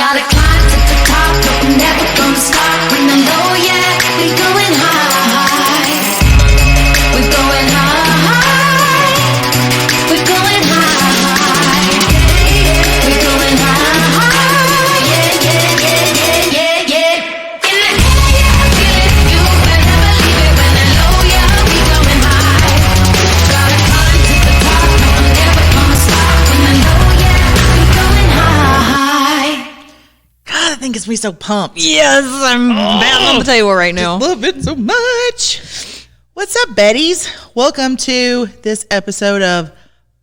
Gotta climb to the top, but we're never gonna stop. When the low, yeah, we going high. We're going high. We're going high. We're going high. Yeah, yeah, yeah, yeah, yeah, yeah. In the air, yeah, feeling you. We'll never leave it. When the low, yeah, we going high. Gotta climb to the top, but we're never gonna stop. When the low, yeah, we going high. God, that thing gets me so pumped. Yes, I'm bouncing on the table right now. Love it so much. What's up, Betties? Welcome to this episode of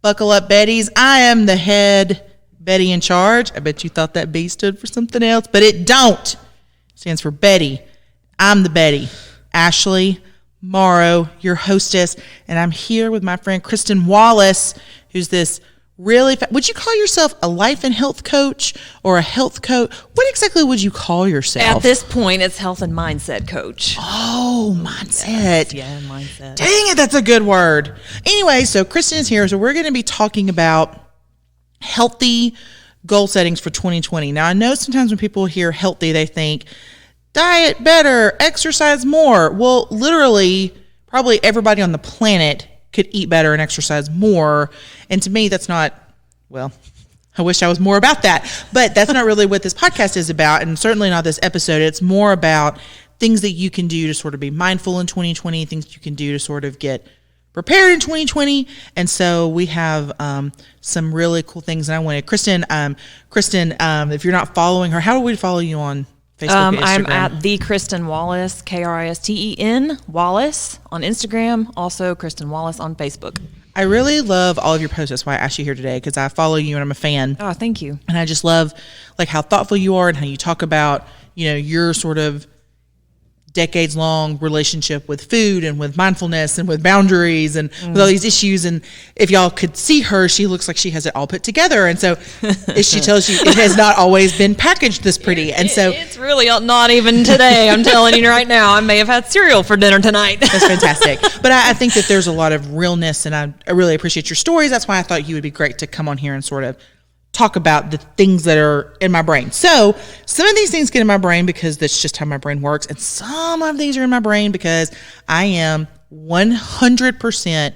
Buckle Up Betties. I am the head Betty in charge. I bet you thought that B stood for something else, but it don't. It stands for Betty. I'm the Betty. Ashley Morrow, your hostess, and I'm here with my friend Kristen Wallace, who's this really, would you call yourself a life and health coach or a health coach? What exactly would you call yourself? At this point, it's health and mindset coach. Oh, mindset. Yeah, mindset. Dang it, that's a good word. Anyway, so Kristen is here, so we're going to be talking about healthy goal settings for 2020. Now, I know sometimes when people hear healthy, they think diet better, exercise more. Well, literally, probably everybody on the planet could eat better and exercise more. And to me, that's not, well, I wish I was more about that, but that's not really what this podcast is about. And certainly not this episode. It's more about things that you can do to sort of be mindful in 2020, things you can do to sort of get prepared in 2020. And so we have some really cool things. And I wanted Kristen, if you're not following her, how do we follow you on Facebook and Instagram? I'm at the Kristen Wallace, Kristen Wallace on Instagram. Also Kristen Wallace on Facebook. I really love all of your posts. That's why I asked you here today, because I follow you and I'm a fan. Oh, thank you. And I just love like how thoughtful you are and how you talk about, you know, your sort of decades long relationship with food and with mindfulness and with boundaries and with all these issues. And if y'all could see her, she looks like she has it all put together. And so she tells you it has not always been packaged this pretty. And so it's really not even today. I'm telling you right now, I may have had cereal for dinner tonight. That's fantastic. But I think that there's a lot of realness, and I really appreciate your stories. That's why I thought you would be great to come on here and sort of talk about the things that are in my brain. So some of these things get in my brain because that's just how my brain works. And some of these are in my brain because I am 100%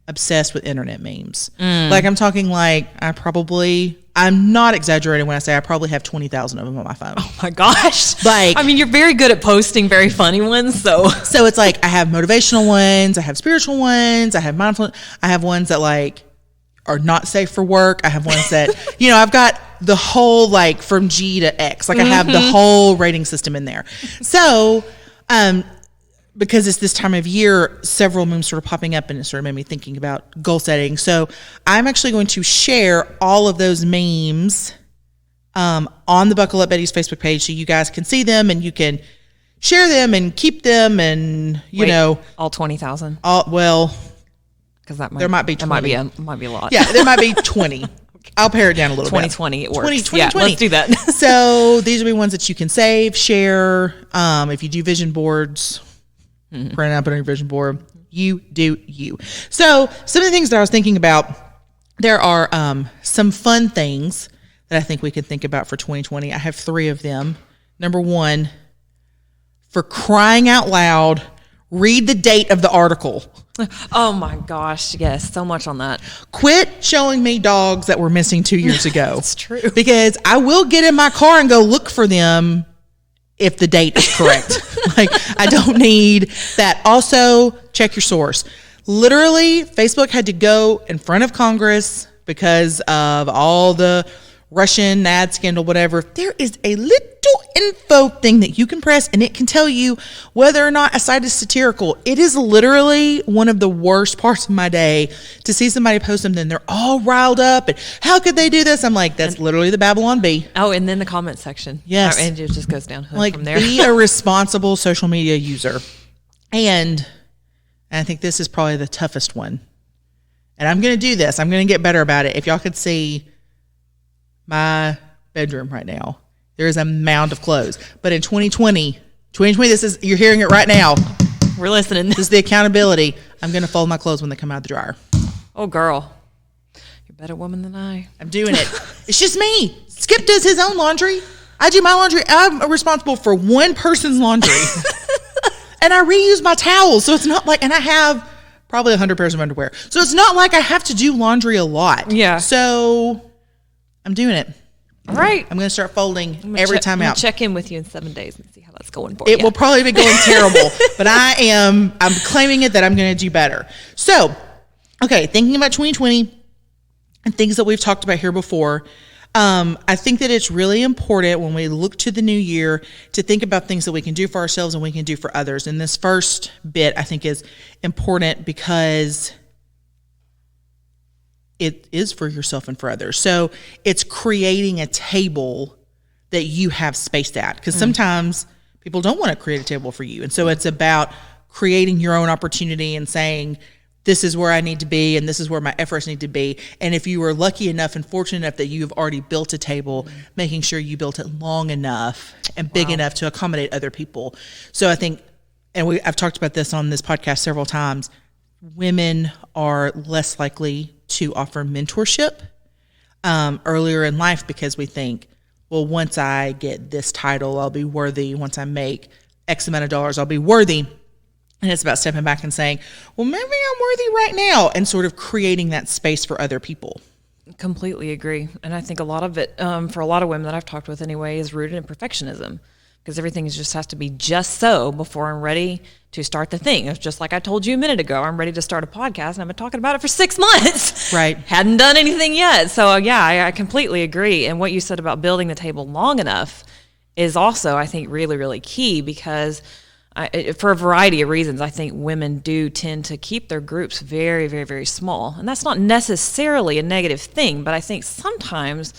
obsessed with internet memes. Like I'm talking like I'm not exaggerating when I say I probably have 20,000 of them on my phone. Oh my gosh. Like, I mean, you're very good at posting very funny ones. So it's like I have motivational ones. I have spiritual ones. I have mindful. I have ones that like are not safe for work. I have ones that, you know, I've got the whole like from G to X. Like I have the whole rating system in there. So, because it's this time of year, several memes sort of popping up and it sort of made me thinking about goal setting. So I'm actually going to share all of those memes on the Buckle Up Betty's Facebook page so you guys can see them and you can share them and keep them and, you know. All 20,000? Well, because there might be 20. That might be a lot. Yeah, there might be 20. I'll pare it down a little 2020, bit. It works. 2020. Yeah, let's do that. So these will be ones that you can save, share. If you do vision boards, print out, put on your vision board. You do you. So some of the things that I was thinking about, there are some fun things that I think we can think about for 2020. I have 3 of them. Number 1, for crying out loud, read the date of the article. Oh my gosh, yes, so much on that. Quit showing me dogs that were missing 2 years ago. It's true. Because I will get in my car and go look for them if the date is correct. Like, I don't need that. Also, check your source. Literally, Facebook had to go in front of Congress because of all the Russian ad scandal, whatever. There is a little info thing that you can press and it can tell you whether or not a site is satirical. It is literally one of the worst parts of my day to see somebody post something. They're all riled up and how could they do this? I'm like, that's literally the Babylon Bee. Oh, and then the comment section. Yes. And it just goes downhill like, from there. Be a responsible social media user. And I think this is probably the toughest one. And I'm going to do this. I'm going to get better about it. If y'all could see my bedroom right now, there is a mound of clothes. But in 2020, this is, you're hearing it right now. We're listening. This is the accountability. I'm going to fold my clothes when they come out of the dryer. Oh, girl. You're a better woman than I. I'm doing it. It's just me. Skip does his own laundry. I do my laundry. I'm responsible for one person's laundry. And I reuse my towels. So it's not like, and I have probably 100 pairs of underwear. So it's not like I have to do laundry a lot. Yeah. So I'm doing it. All right. I'm going to start folding every time out. Check in with you in 7 days and see how that's going for you. It will probably be going terrible, but I'm claiming it that I'm going to do better. So, okay, thinking about 2020 and things that we've talked about here before, I think that it's really important when we look to the new year to think about things that we can do for ourselves and we can do for others. And this first bit, I think, is important because it is for yourself and for others. So it's creating a table that you have space at, because sometimes people don't want to create a table for you. And so it's about creating your own opportunity and saying, this is where I need to be and this is where my efforts need to be. And if you were lucky enough and fortunate enough that you have already built a table, making sure you built it long enough and big enough to accommodate other people. So I think, and I've talked about this on this podcast several times, women are less likely to offer mentorship earlier in life because we think, well, once I get this title, I'll be worthy. Once I make X amount of dollars, I'll be worthy. And it's about stepping back and saying, well, maybe I'm worthy right now, and sort of creating that space for other people. Completely agree. And I think a lot of it, for a lot of women that I've talked with anyway, is rooted in perfectionism, because everything just has to be just so before I'm ready to start the thing. It's just like I told you a minute ago, I'm ready to start a podcast and I've been talking about it for 6 months. Right. Hadn't done anything yet. So yeah, I completely agree. And what you said about building the table long enough is also, I think, really, really key, because for a variety of reasons, I think women do tend to keep their groups very, very, very small. And that's not necessarily a negative thing, but I think sometimes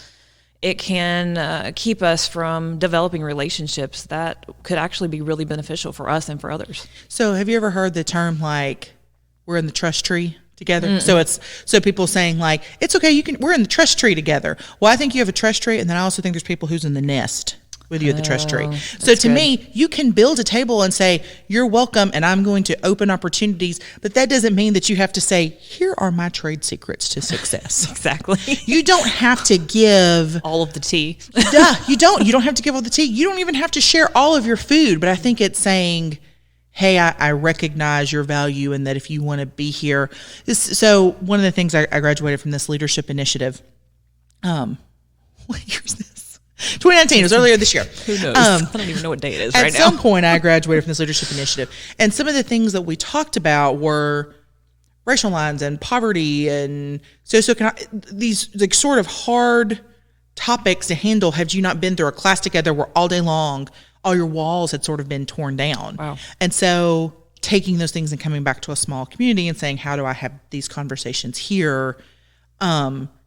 it can keep us from developing relationships that could actually be really beneficial for us and for others. So have you ever heard the term, like, we're in the trust tree together? So people saying, like, it's okay, we're in the trust tree together. Well, I think you have a trust tree, and then I also think there's people who's in the nest with you at the trust tree. So to me, you can build a table and say, you're welcome, and I'm going to open opportunities, but that doesn't mean that you have to say, here are my trade secrets to success. Exactly. You don't have to give all of the tea. You don't have to give all the tea. You don't even have to share all of your food, but I think it's saying, hey, I recognize your value, and that if you want to be here. So one of the things I graduated from this leadership initiative, what year is this? 2019. It was earlier this year. Who knows? I don't even know what day it is right now. At some point, I graduated from this leadership initiative. And some of the things that we talked about were racial lines and poverty and these like sort of hard topics to handle. Had you not been through a class together where all day long, all your walls had sort of been torn down. Wow. And so taking those things and coming back to a small community and saying, how do I have these conversations here?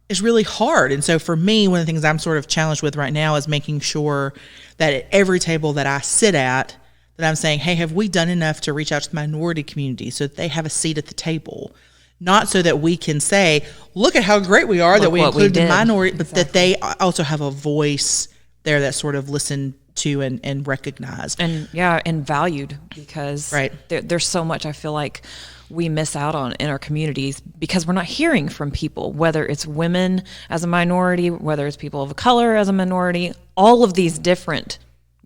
Is really hard. And so for me, one of the things I'm sort of challenged with right now is making sure that at every table that I sit at, that I'm saying, hey, have we done enough to reach out to the minority community so that they have a seat at the table? Not so that we can say, look at how great we are, that we include the minority, but that they also have a voice there that's sort of listened to and recognized. And and valued, because there's so much I feel like we miss out on in our communities because we're not hearing from people, whether it's women as a minority, whether it's people of color as a minority, all of these different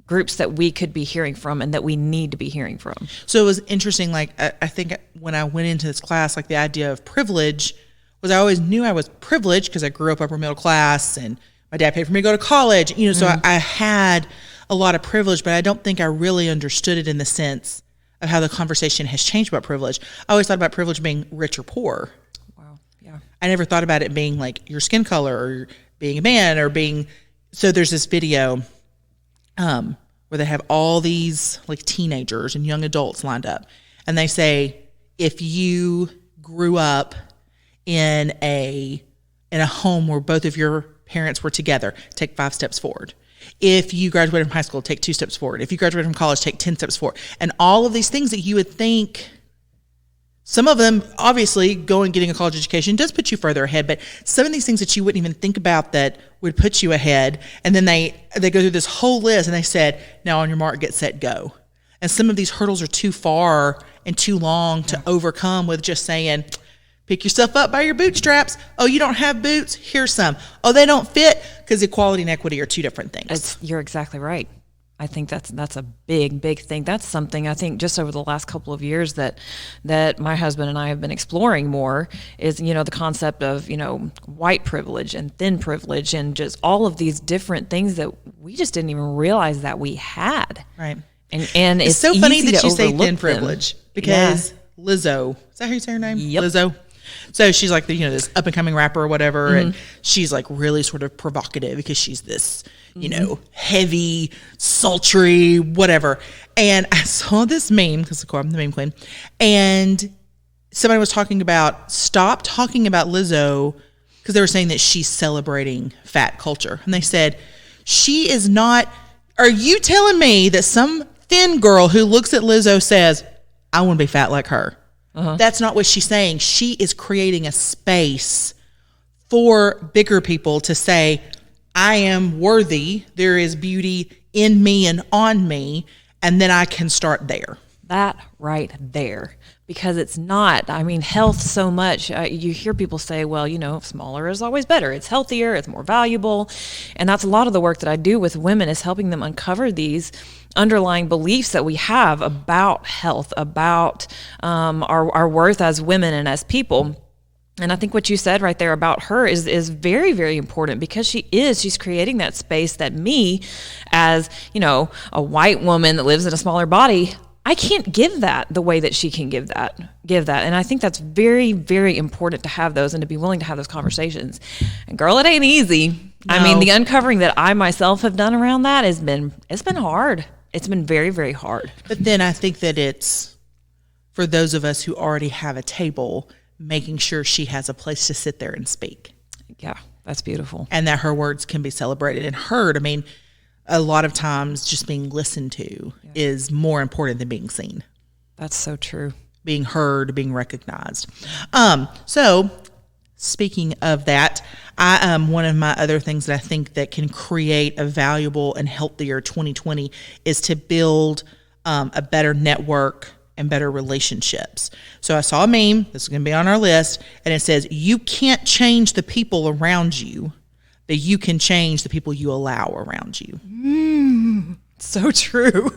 groups that we could be hearing from and that we need to be hearing from. So it was interesting, like, I think when I went into this class, like the idea of privilege was, I always knew I was privileged because I grew up upper middle class and my dad paid for me to go to college, so I had a lot of privilege, but I don't think I really understood it in the sense of how the conversation has changed about privilege. I always thought about privilege being rich or poor. Wow. Yeah. I never thought about it being like your skin color or being a man or being. So there's this video where they have all these like teenagers and young adults lined up, and they say, if you grew up in a home where both of your parents were together, take 5 steps forward. If you graduated from high school, take 2 steps forward. If you graduated from college, take 10 steps forward. And all of these things that you would think, some of them, obviously, getting a college education does put you further ahead, but some of these things that you wouldn't even think about that would put you ahead, and then they go through this whole list, and they said, now on your mark, get set, go. And some of these hurdles are too far and too long to overcome with just saying, Pick yourself up by your bootstraps. Oh, you don't have boots? Here's some. Oh, they don't fit, because equality and equity are two different things. You're exactly right. I think that's a big thing. That's something I think just over the last couple of years that my husband and I have been exploring more is, the concept of, white privilege and thin privilege and just all of these different things that we just didn't even realize that we had. Right. And it's so funny easy that to you say overlook thin them. privilege, because Lizzo, is that how you say her name? Yep. Lizzo. So she's like this up and coming rapper or whatever, and she's like really sort of provocative because she's this, heavy, sultry, whatever. And I saw this meme, because of course I'm the meme queen, and somebody was talking about, stop talking about Lizzo, because they were saying that she's celebrating fat culture. And they said, she is not, are you telling me that some thin girl who looks at Lizzo says, I want to be fat like her? That's not what she's saying. She is creating a space for bigger people to say, I am worthy. There is beauty in me and on me. And then I can start there. That right there. Because it's not, health so much. You hear people say, well, smaller is always better. It's healthier, it's more valuable. And that's a lot of the work that I do with women, is helping them uncover these underlying beliefs that we have about health, about our worth as women and as people. And I think what you said right there about her is very, very important, because she's creating that space that me, as, a white woman that lives in a smaller body, I can't give that the way that she can give that. And I think that's very, very important to have those and to be willing to have those conversations. And girl, it ain't easy. No. The uncovering that I myself have done around that it's been hard. It's been very, very hard. But then I think that it's for those of us who already have a table, making sure she has a place to sit there and speak. Yeah, that's beautiful. And that her words can be celebrated and heard. A lot of times just being listened to is more important than being seen. That's so true. Being heard, being recognized. So speaking of that, one of my other things that I think that can create a valuable and healthier 2020 is to build a better network and better relationships. So I saw a meme, this is going to be on our list, and it says, you can't change the people around you, but you can change the people you allow around you. So true.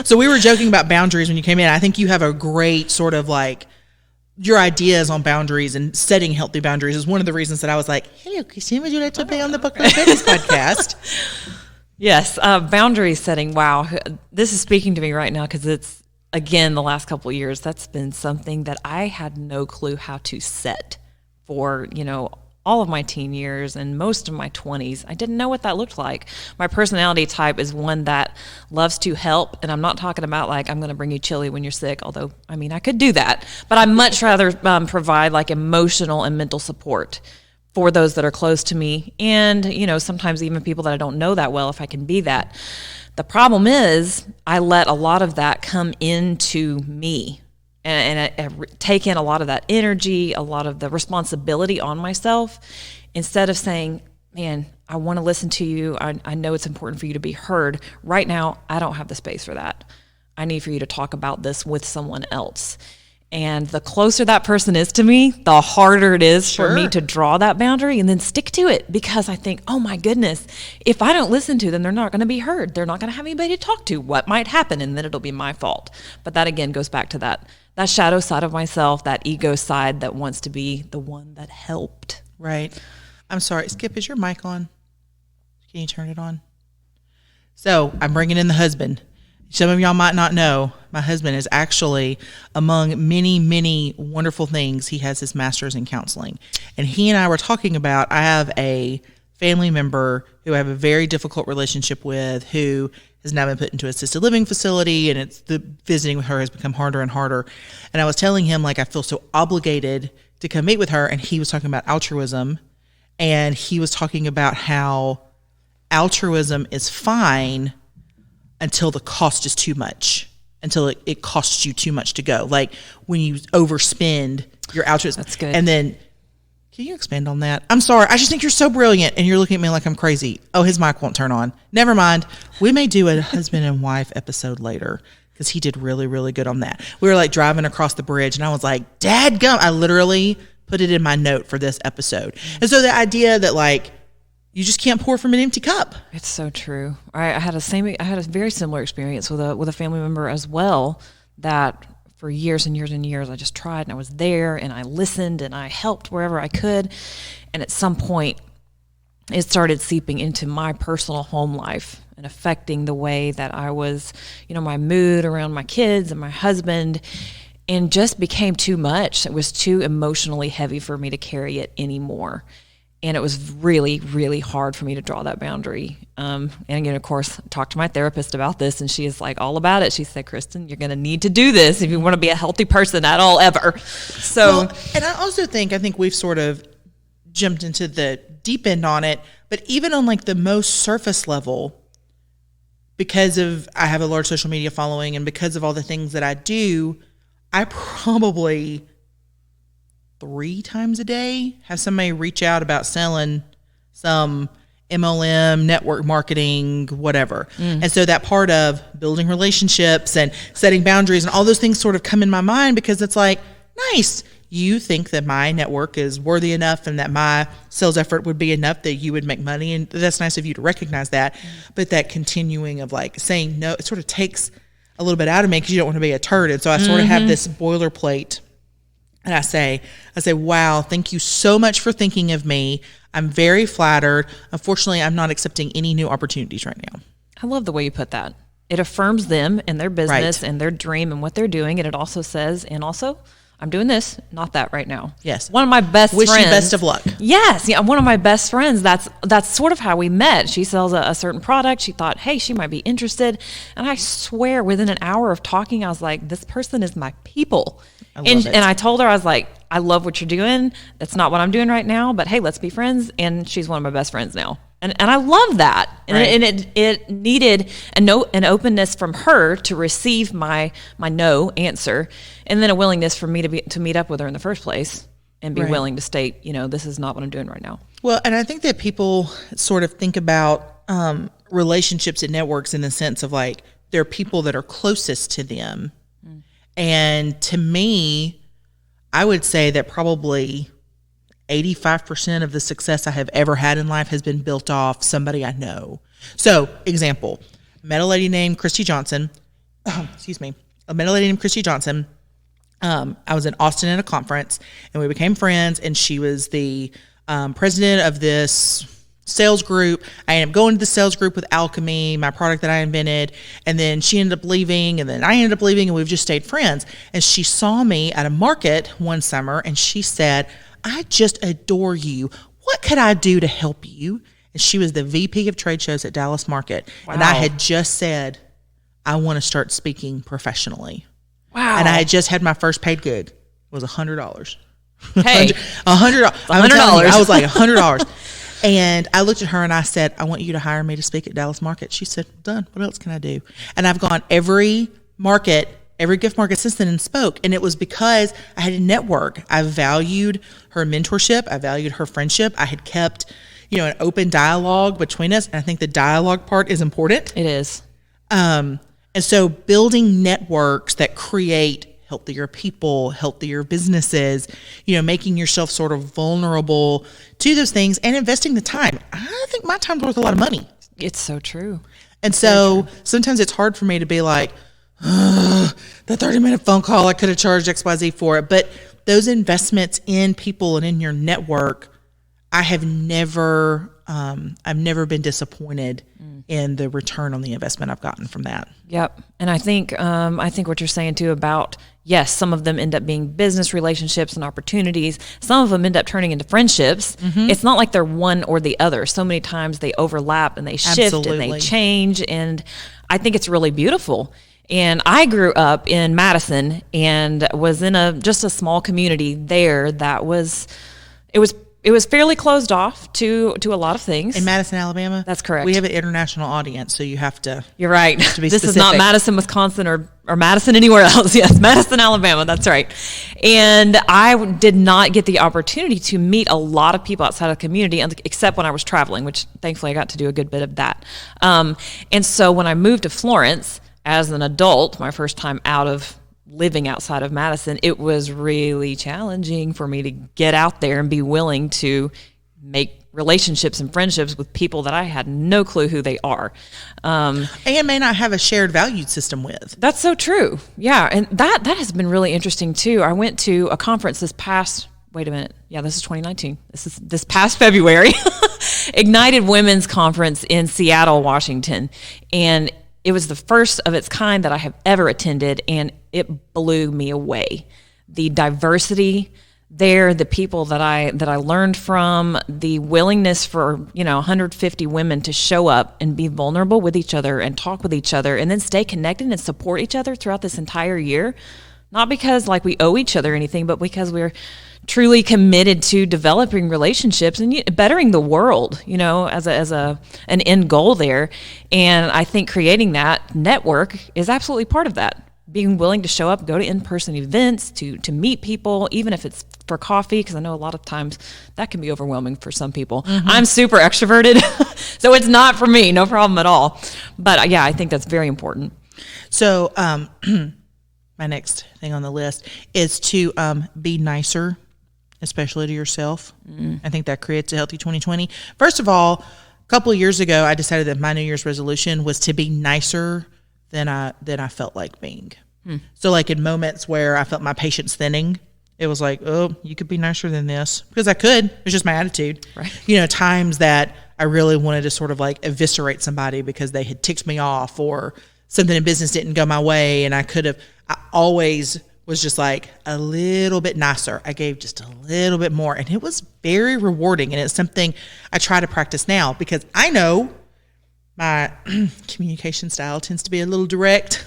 So we were joking about boundaries when you came in. I think you have a great sort of your ideas on boundaries and setting healthy boundaries is one of the reasons that I was like, hello, Christine, would you like to be on the Book Club Fitness podcast? Yes, boundary setting. Wow. This is speaking to me right now, because it's, again, the last couple of years, that's been something that I had no clue how to set for, all of my teen years and most of my 20s. I didn't know what that looked like. My personality type is one that loves to help, and I'm not talking about I'm going to bring you chili when you're sick, although, I could do that. But I'd much rather provide emotional and mental support for those that are close to me, and, sometimes even people that I don't know that well, if I can be that. The problem is I let a lot of that come into me. And I take in a lot of that energy, a lot of the responsibility on myself, instead of saying, man, I want to listen to you. I know it's important for you to be heard. Right now, I don't have the space for that. I need for you to talk about this with someone else. And the closer that person is to me, the harder it is for me to draw that boundary and then stick to it, because I think, oh my goodness, if I don't listen to them, they're not going to be heard. They're not going to have anybody to talk to. What might happen? And then it'll be my fault. But that again goes back to that shadow side of myself, that ego side that wants to be the one that helped. Right. I'm sorry. Skip, is your mic on? Can you turn it on? So I'm bringing in the husband. Some of y'all might not know, my husband is actually, among many, many wonderful things, he has his master's in counseling. And he and I were talking about, I have a family member who I have a very difficult relationship with, who has now been put into an assisted living facility, and the visiting with her has become harder and harder. And I was telling him, I feel so obligated to come meet with her. And he was talking about altruism. And he was talking about how altruism is fine until the cost is too much, until it costs you too much to go. When you overspend your altruism. That's good. And then, can you expand on that? I'm sorry. I just think you're so brilliant, and you're looking at me like I'm crazy. Oh, his mic won't turn on. Never mind. We may do a husband and wife episode later, because he did really, really good on that. We were driving across the bridge, and I was like, dadgum. I literally put it in my note for this episode. And so the idea that like, you just can't pour from an empty cup. It's so true. I had a very similar experience with a family member as well, that for years and years and years I just tried, and I was there and I listened and I helped wherever I could. And at some point it started seeping into my personal home life and affecting the way that I was, my mood around my kids and my husband, and just became too much. It was too emotionally heavy for me to carry it anymore. And it was really, really hard for me to draw that boundary. And again, of course, talked to my therapist about this, and she is like all about it. She said, Kristen, you're going to need to do this if you want to be a healthy person at all, ever. So, well, and I also think we've sort of jumped into the deep end on it, but even on like the most surface level, because I have a large social media following, and because of all the things that I do, I probably 3 times a day have somebody reach out about selling some MLM, network marketing, whatever. And so that part of building relationships and setting boundaries and all those things sort of come in my mind, because it's like, nice, you think that my network is worthy enough and that my sales effort would be enough that you would make money. And that's nice of you to recognize that. But that continuing of like saying no, it sort of takes a little bit out of me, because you don't want to be a turd. And so I sort of have this boilerplate. And I say, wow, thank you so much for thinking of me. I'm very flattered. Unfortunately, I'm not accepting any new opportunities right now. I love the way you put that. It affirms them and their business Right. and their dream and what they're doing. And it also says, and also, I'm doing this, not that right now. Yes. One of my best Wish friends. you best of luck. Yes. Yeah. One of my best friends, that's sort of how we met. She sells a certain product. She thought, hey, she might be interested. And I swear within an hour of talking, I was like, this person is my people. love it. And I told her, I was like, I love what you're doing. That's not what I'm doing right now, but hey, let's be friends. And she's one of my best friends now. And I love that. And, Right. and it needed an openness from her to receive my no answer, and then a willingness for me to meet up with her in the first place and be Right. willing to state, this is not what I'm doing right now. Well, and I think that people sort of think about relationships and networks in the sense of like, they're people that are closest to them. And to me, I would say that probably 85% of the success I have ever had in life has been built off somebody I know. So, example, I met a lady named Christy Johnson. Excuse me. I met a lady named Christy Johnson. I was in Austin at a conference, and we became friends, and she was the president of this sales group. I ended up going to the sales group with Alchemy, my product that I invented, and then she ended up leaving, and then I ended up leaving, and we've just stayed friends. And she saw me at a market one summer, and she said, I just adore you. What could I do to help you? And she was the VP of trade shows at Dallas Market. Wow. And I had just said, I want to start speaking professionally. Wow. And I had just had my first paid gig. It was $100. Hey. $100. I was like $100. And I looked at her and I said, I want you to hire me to speak at Dallas Market. She said, done. What else can I do? And I've gone every gift market since then and spoke. And it was because I had a network. I valued her mentorship. I valued her friendship. I had kept, an open dialogue between us. And I think the dialogue part is important. It is. And so building networks that create healthier people, healthier businesses, making yourself sort of vulnerable to those things and investing the time. I think my time's worth a lot of money. It's so true. And so sometimes it's hard for me to be like, the 30-minute phone call, I could have charged XYZ for it. But those investments in people and in your network, I've never been disappointed in the return on the investment I've gotten from that. Yep. And I think what you're saying too about, yes, some of them end up being business relationships and opportunities. Some of them end up turning into friendships. It's not like they're one or the other. So many times they overlap and they shift Absolutely. and they change. And I think it's really beautiful. And I grew up in Madison and was in just a small community there that was fairly closed off to a lot of things. In Madison, Alabama? That's correct. We have an international audience, so you have to. You're right. To be This is not specific. Madison, Wisconsin, or Madison anywhere else. Yes, Madison, Alabama. That's right. And I did not get the opportunity to meet a lot of people outside of the community, except when I was traveling, which thankfully I got to do a good bit of that. And so when I moved to Florence as an adult, my first time out of living outside of Madison, it was really challenging for me to get out there and be willing to make relationships and friendships with people that I had no clue who they are. And may not have a shared value system with. That's so true. Yeah. And that has been really interesting too. I went to a conference this past, wait a minute. Yeah, this is 2019. This past February, Ignited Women's Conference in Seattle, Washington. And it was the first of its kind that I have ever attended, and it blew me away. The diversity there, the people that I learned from, the willingness for 150 women to show up and be vulnerable with each other and talk with each other, and then stay connected and support each other throughout this entire year. Not because like we owe each other anything, but because we're truly committed to developing relationships and bettering the world, as an end goal there. And I think creating that network is absolutely part of that. Being willing to show up, go to in-person events, to meet people, even if it's for coffee, because I know a lot of times that can be overwhelming for some people. Mm-hmm. I'm super extroverted, so it's not for me, no problem at all. But yeah, I think that's very important. So my next thing on the list is to be nicer, especially to yourself. I think that creates a healthy 2020. First of all, a couple of years ago, I decided that my New Year's resolution was to be nicer than I felt like being. So like in moments where I felt my patience thinning, it was like, oh, you could be nicer than this, because I could. It was just my attitude. Right. Times that I really wanted to sort of like eviscerate somebody because they had ticked me off, or something in business didn't go my way, and I always was just like a little bit nicer. I gave just a little bit more, and it was very rewarding. And it's something I try to practice now, because I know my communication style tends to be a little direct.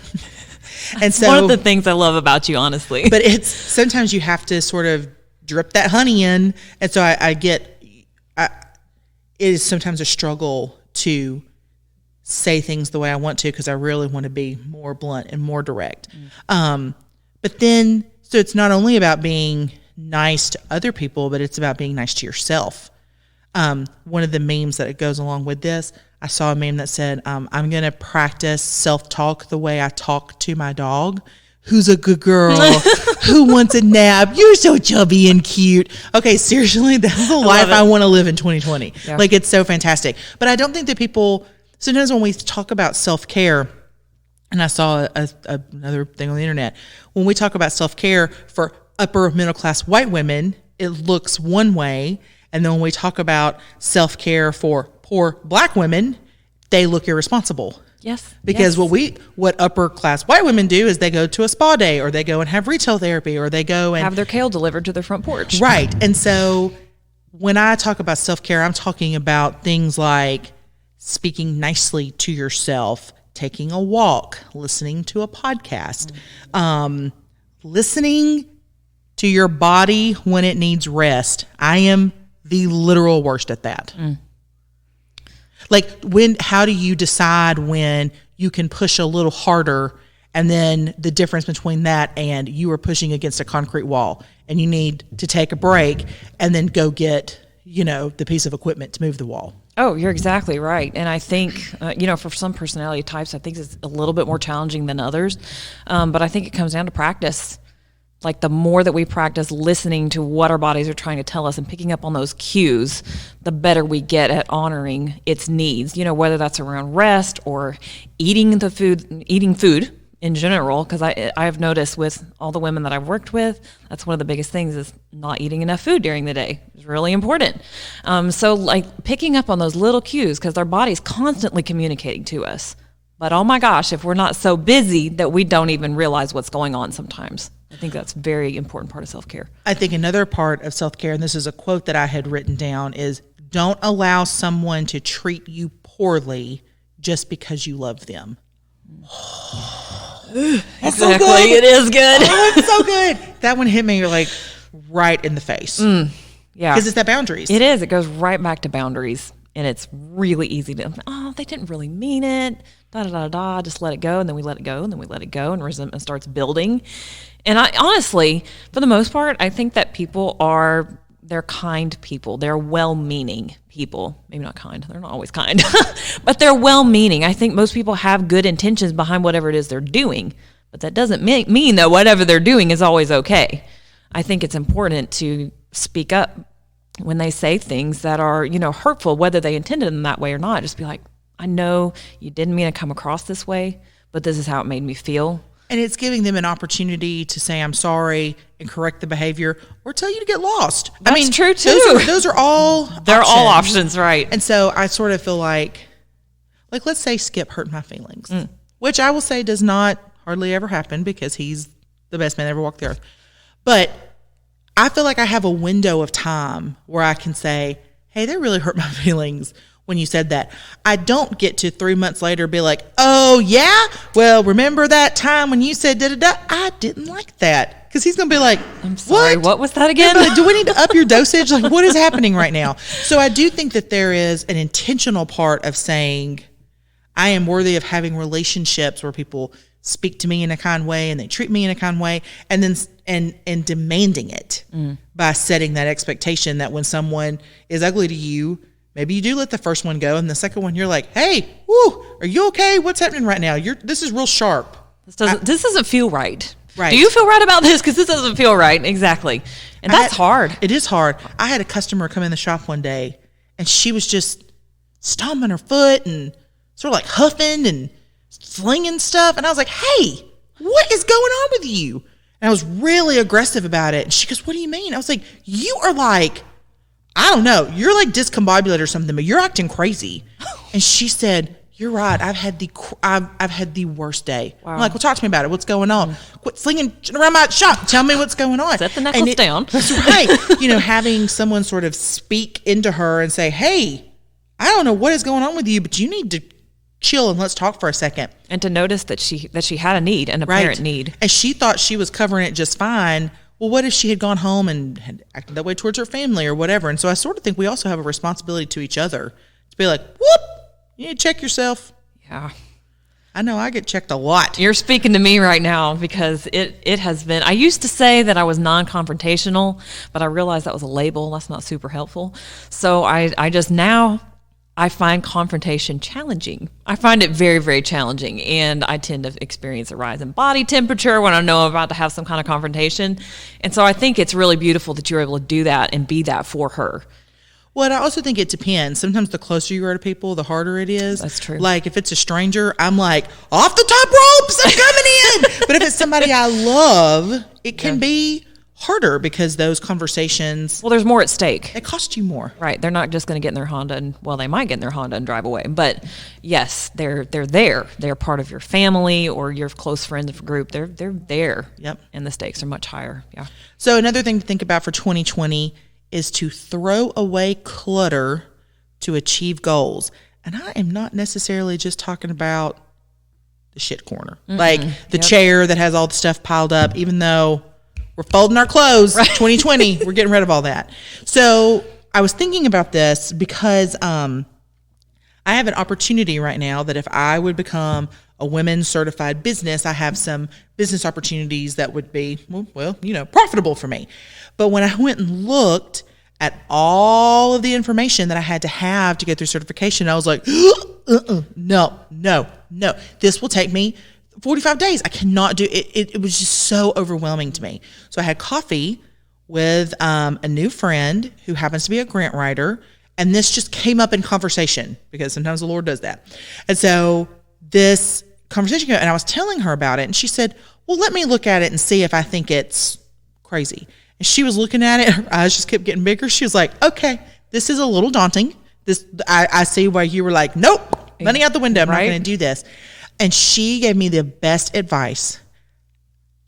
And so one of the things I love about you, honestly. But it's sometimes you have to sort of drip that honey in. And so it is sometimes a struggle to say things the way I want to, because I really want to be more blunt and more direct. But then, so it's not only about being nice to other people, but it's about being nice to yourself. One of the memes that goes along with this, I saw a meme that said, I'm going to practice self-talk the way I talk to my dog, who's a good girl, who wants a nap, you're so chubby and cute. Okay, seriously, that's the life I want to live in 2020. Yeah. Like, it's so fantastic. But I don't think that people, sometimes when we talk about self-care, and I saw another thing on the internet, when we talk about self-care for upper middle class white women, it looks one way. And then when we talk about self-care for poor black women, they look irresponsible. Yes. Because what upper class white women do is they go to a spa day, or they go and have retail therapy, or they go and have their kale delivered to their front porch. Right. And so when I talk about self-care, I'm talking about things like speaking nicely to yourself, taking a walk, listening to a podcast, listening to your body when it needs rest. I am the literal worst at that. Like, how do you decide when you can push a little harder, and then the difference between that and you are pushing against a concrete wall and you need to take a break and then go get, the piece of equipment to move the wall? Oh, you're exactly right. And I think, for some personality types, I think it's a little bit more challenging than others. But I think it comes down to practice. Like, the more that we practice listening to what our bodies are trying to tell us and picking up on those cues, the better we get at honoring its needs, whether that's around rest or eating food in general. Because I have noticed with all the women that I've worked with, that's one of the biggest things is not eating enough food during the day. It's really important. So like picking up on those little cues, because our body's constantly communicating to us. But oh my gosh, if we're not so busy that we don't even realize what's going on sometimes. I think that's a very important part of self-care. I think another part of self-care, and this is a quote that I had written down, is don't allow someone to treat you poorly just because you love them. Exactly. So good. It is good. Oh, it's so good. That one hit me like right in the face. Yeah. Because it's that boundaries. It is. It goes right back to boundaries. And it's really easy to, they didn't really mean it. Just let it go. And then we let it go. And then we let it go. And resentment starts building. And I honestly, for the most part, I think that they're kind people. They're well-meaning people. Maybe not kind. They're not always kind. But they're well-meaning. I think most people have good intentions behind whatever it is they're doing. But that doesn't mean that whatever they're doing is always okay. I think it's important to speak up when they say things that are, hurtful, whether they intended them that way or not. Just be like, I know you didn't mean to come across this way, but this is how it made me feel. And it's giving them an opportunity to say, I'm sorry, and correct the behavior, or tell you to get lost. That's true, too. Those are all They're all options, right. And so I sort of feel like let's say Skip hurt my feelings, which I will say does not hardly ever happen because he's the best man that ever walked the earth. But I feel like I have a window of time where I can say, hey, that really hurt my feelings when you said that. I don't get to 3 months later be like, oh, yeah? Well, remember that time when you said da-da-da? I didn't like that. Because he's going to be like, I'm sorry, what was that again? Like, do we need to up your dosage? Like, what is happening right now? So I do think that there is an intentional part of saying, I am worthy of having relationships where people speak to me in a kind way and they treat me in a kind way, and then and demanding it by setting that expectation that when someone is ugly to you, maybe you do let the first one go, and the second one you're like, hey, woo, are you okay? What's happening right now? This is real sharp. This doesn't feel right. Right. Do you feel right about this? Because this doesn't feel right. Exactly. And that's hard. It is hard. I had a customer come in the shop one day, and she was just stomping her foot and sort of like huffing and flinging stuff. And I was like, hey, what is going on with you? And I was really aggressive about it. And she goes, what do you mean? I was like, you are like, I don't know, you're like discombobulated or something, but you're acting crazy. And she said, you're right. I've had the worst day. Wow. I'm like, well, talk to me about it. What's going on? Quit slinging around my shop. Tell me what's going on. Set the necklace down. That's right. Having someone sort of speak into her and say, hey, I don't know what is going on with you, but you need to chill and let's talk for a second. And to notice that she had a need, an apparent need. And she thought she was covering it just fine. Well, what if she had gone home and had acted that way towards her family or whatever? And so I sort of think we also have a responsibility to each other to be like, whoop, you need to check yourself. Yeah. I know I get checked a lot. You're speaking to me right now because it has been, I used to say that I was non-confrontational, but I realized that was a label. That's not super helpful. So I just now, I find confrontation challenging. I find it very, very challenging. And I tend to experience a rise in body temperature when I know I'm about to have some kind of confrontation. And so I think it's really beautiful that you're able to do that and be that for her. Well, I also think it depends. Sometimes the closer you are to people, the harder it is. That's true. Like if it's a stranger, I'm like, off the top ropes, I'm coming in. But if it's somebody I love, it can be harder because those conversations, well, there's more at stake. They cost you more. Right. They're not just going to get in their Honda and, well, they might get in their Honda and drive away. But yes, they're there. They're part of your family or your close friends group. They're there. Yep. And the stakes are much higher. Yeah. So another thing to think about for 2020 is to throw away clutter to achieve goals. And I am not necessarily just talking about the shit corner, like the chair that has all the stuff piled up, even though we're folding our clothes, right. 2020, we're getting rid of all that. So I was thinking about this because I have an opportunity right now that if I would become a women's certified business, I have some business opportunities that would be, well, profitable for me. But when I went and looked at all of the information that I had to have to get through certification, I was like, no. This will take me 45 days. I cannot do it. It was just so overwhelming to me. So I had coffee with a new friend who happens to be a grant writer. And this just came up in conversation because sometimes the Lord does that. And so this conversation came up, and I was telling her about it. And she said, well, let me look at it and see if I think it's crazy. And she was looking at it. Her eyes just kept getting bigger. She was like, okay, this is a little daunting. I see why you were like, nope, money out the window. I'm not going to do this. And she gave me the best advice.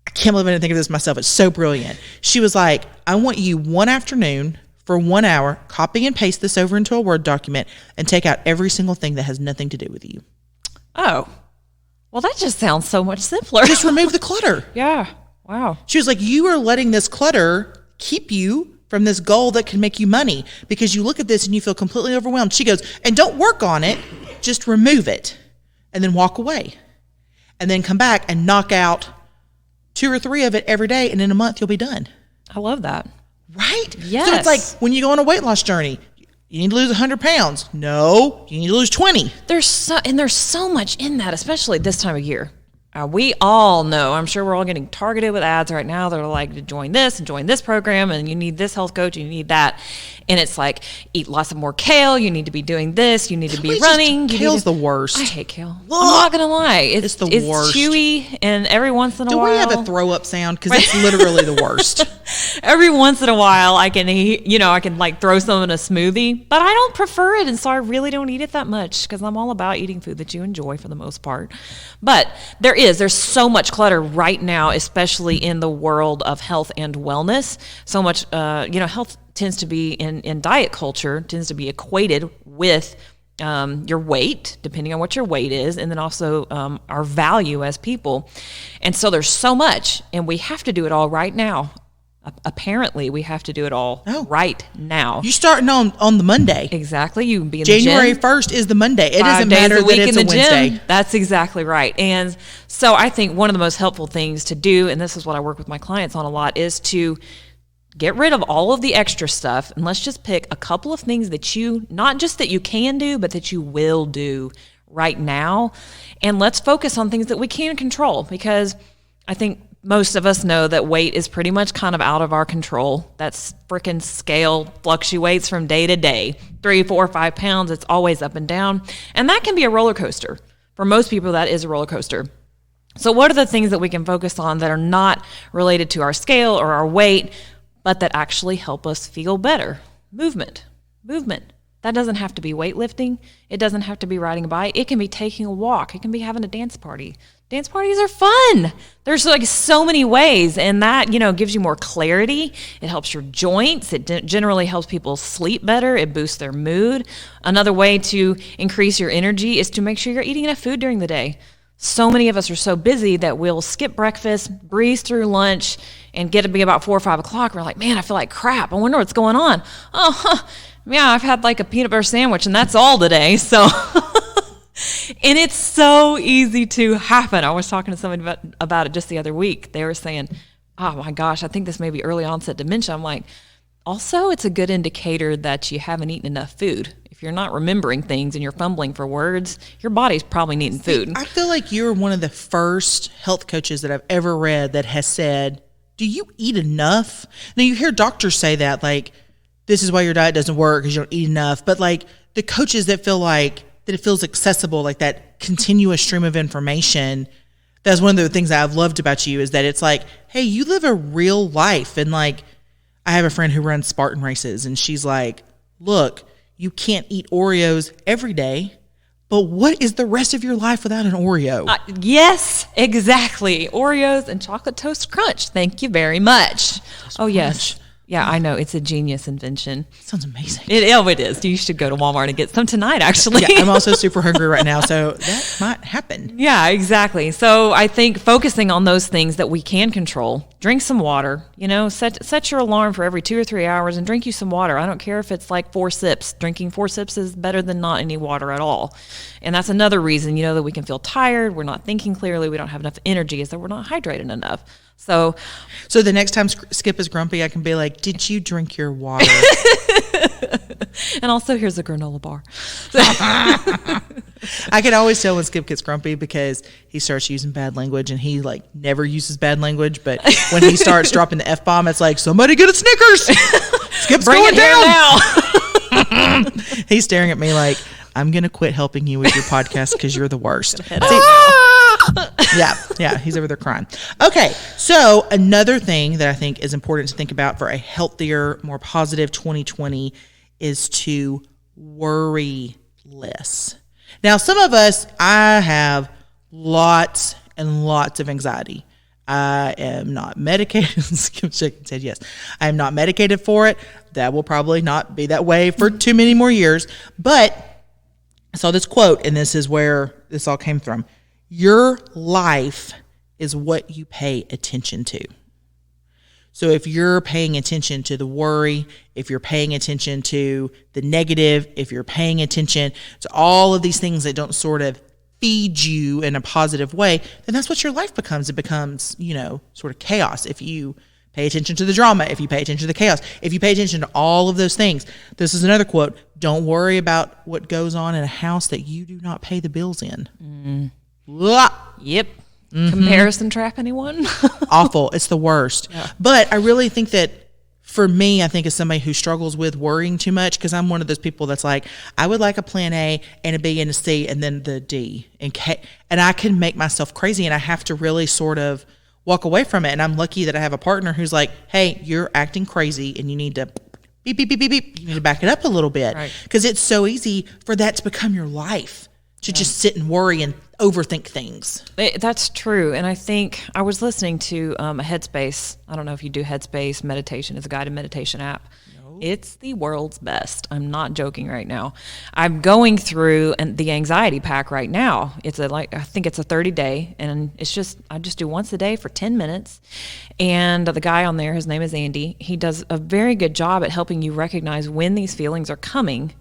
I can't believe I didn't think of this myself. It's so brilliant. She was like, I want you one afternoon for 1 hour, copy and paste this over into a Word document and take out every single thing that has nothing to do with you. Oh, well, that just sounds so much simpler. Just remove the clutter. Yeah. Wow. She was like, you are letting this clutter keep you from this goal that can make you money because you look at this and you feel completely overwhelmed. She goes, and don't work on it. Just remove it and then walk away and then come back and knock out 2 or 3 of it every day. And in a month, you'll be done. I love that. Right? Yes. So it's like when you go on a weight loss journey, you need to lose 100 pounds. No, you need to lose 20. There's so much in that, especially this time of year. We all know, I'm sure we're all getting targeted with ads right now that are like, to join this and join this program, and you need this health coach, and you need that. And it's like, eat lots of more kale, you need to be doing this, you need to be running. Kale's the worst. I hate kale. I'm not going to lie. It's the worst. It's chewy, and every once in a Do while. we have a throw up sound? Because it's literally the worst. Every once in a while, I can like throw some in a smoothie, but I don't prefer it, and so I really don't eat it that much because I'm all about eating food that you enjoy for the most part. But there's so much clutter right now, especially in the world of health and wellness. So much, health tends to be in diet culture tends to be equated with your weight, depending on what your weight is, and then also our value as people. And so there's so much, and we have to do it all right now. Apparently, we have to do it all right now. You starting on the Monday. Exactly. You can be in January the gym. 1st is the Monday. It 5 doesn't days matter a that week it's in a the Wednesday. gym. That's exactly right. And so I think one of the most helpful things to do, and this is what I work with my clients on a lot, is to get rid of all of the extra stuff, and let's just pick a couple of things that not just that you can do, but that you will do right now. And let's focus on things that we can control, because I think most of us know that weight is pretty much kind of out of our control. That freaking scale fluctuates from day to day. 3, 4, 5 pounds, it's always up and down. And that can be a roller coaster. For most people, that is a roller coaster. So what are the things that we can focus on that are not related to our scale or our weight, but that actually help us feel better? Movement. That doesn't have to be weightlifting. It doesn't have to be riding a bike. It can be taking a walk. It can be having a dance party. Dance parties are fun. There's like so many ways, and that, gives you more clarity. It helps your joints. It generally helps people sleep better. It boosts their mood. Another way to increase your energy is to make sure you're eating enough food during the day. So many of us are so busy that we'll skip breakfast, breeze through lunch, and get to be about 4 or 5 o'clock. We're like, man, I feel like crap. I wonder what's going on. Yeah, I've had like a peanut butter sandwich, and that's all today. So, and it's so easy to happen. I was talking to somebody about it just the other week. They were saying, oh my gosh, I think this may be early onset dementia. I'm like, also, it's a good indicator that you haven't eaten enough food. If you're not remembering things and you're fumbling for words, your body's probably needing food. I feel like you're one of the first health coaches that I've ever read that has said, do you eat enough? Now, you hear doctors say that, like, this is why your diet doesn't work because you don't eat enough. But like the coaches that feel like that it feels accessible, like that continuous stream of information, that's one of the things that I've loved about you, is that it's like, hey, you live a real life. And like, I have a friend who runs Spartan races, and she's like, look, you can't eat Oreos every day, but what is the rest of your life without an Oreo? Yes, exactly. Oreos and chocolate toast crunch. Thank you very much. Yes. Yeah, I know. It's a genius invention. Sounds amazing. It is. You should go to Walmart and get some tonight, actually. Yeah, I'm also super hungry right now, so that might happen. Yeah, exactly. So I think focusing on those things that we can control. Drink some water. Set your alarm for every 2 or 3 hours and drink you some water. I don't care if it's like 4 sips. Drinking 4 sips is better than not any water at all. And that's another reason, that we can feel tired, we're not thinking clearly, we don't have enough energy, is that we're not hydrated enough. So the next time Skip is grumpy, I can be like, did you drink your water? And also, here's a granola bar. I can always tell when Skip gets grumpy because he starts using bad language, and he like never uses bad language. But when he starts dropping the F-bomb, it's like, somebody get a Snickers. Skip's Bring going it down. now. He's staring at me like, I'm going to quit helping you with your podcast because you're the worst. Yeah, he's over there crying. Okay, so another thing that I think is important to think about for a healthier, more positive 2020 is to worry less. Now, some of us, I have lots and lots of anxiety. I am not medicated. Skip said yes. I am not medicated for it. That will probably not be that way for too many more years. But I saw this quote, and this is where this all came from. Your life is what you pay attention to. So if you're paying attention to the worry, if you're paying attention to the negative, if you're paying attention to all of these things that don't sort of feed you in a positive way, then that's what your life becomes. It becomes, sort of chaos. If you pay attention to the drama, if you pay attention to the chaos, if you pay attention to all of those things. This is another quote. Don't worry about what goes on in a house that you do not pay the bills in. Yep. Comparison trap, anyone? Awful. It's the worst. But I really think that for me, I think as somebody who struggles with worrying too much, because I'm one of those people that's like, I would like a plan A and a B and a C and then the D and K. And I can make myself crazy, and I have to really sort of walk away from it. And I'm lucky that I have a partner who's like, hey, you're acting crazy and you need to beep, beep, beep, beep, beep. You need to back it up a little bit. Because it's so easy for that to become your life, to just sit and worry and overthink things. That's true. And I think I was listening to a Headspace. I don't know if you do Headspace meditation. It's a guided meditation app. No. It's the world's best. I'm not joking right now. I'm going through the anxiety pack right now. I think it's a 30-day, and I just do once a day for 10 minutes. And the guy on there, his name is Andy. He does a very good job at helping you recognize when these feelings are coming,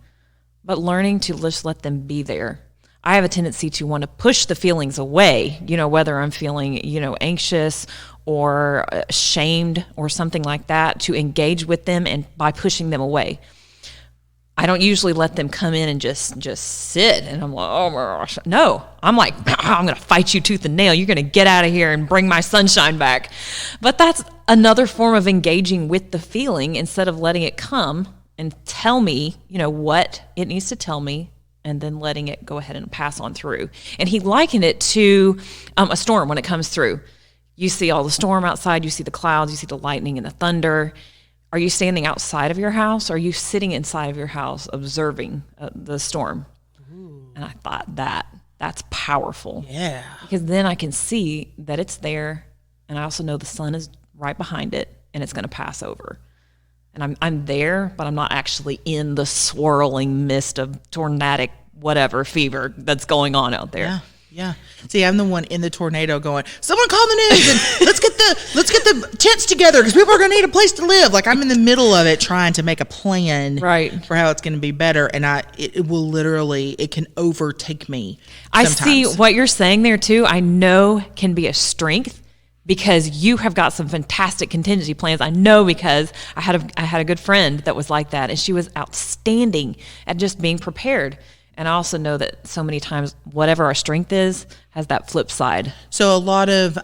but learning to just let them be there. I have a tendency to want to push the feelings away, whether I'm feeling, anxious or ashamed or something like that, to engage with them and by pushing them away. I don't usually let them come in and just sit, and I'm like, oh my gosh. No, I'm like, I'm going to fight you tooth and nail. You're going to get out of here and bring my sunshine back. But that's another form of engaging with the feeling instead of letting it come and tell me, what it needs to tell me, and then letting it go ahead and pass on through. And he likened it to a storm when it comes through. You see all the storm outside, you see the clouds, you see the lightning and the thunder. Are you standing outside of your house, or are you sitting inside of your house observing the storm? Ooh. And I thought that's powerful. Yeah. Because then I can see that it's there, and I also know the sun is right behind it, and it's going to pass over. And I'm there, but I'm not actually in the swirling mist of tornadic whatever fever that's going on out there. Yeah. See, I'm the one in the tornado going, someone call the news and let's get the tents together because people are going to need a place to live. Like, I'm in the middle of it trying to make a plan for how it's going to be better. And it will literally, it can overtake me sometimes. I see what you're saying there too. I know can be a strength, because you have got some fantastic contingency plans. I know, because I had a good friend that was like that, and she was outstanding at just being prepared. And I also know that so many times, whatever our strength is, has that flip side. So a lot of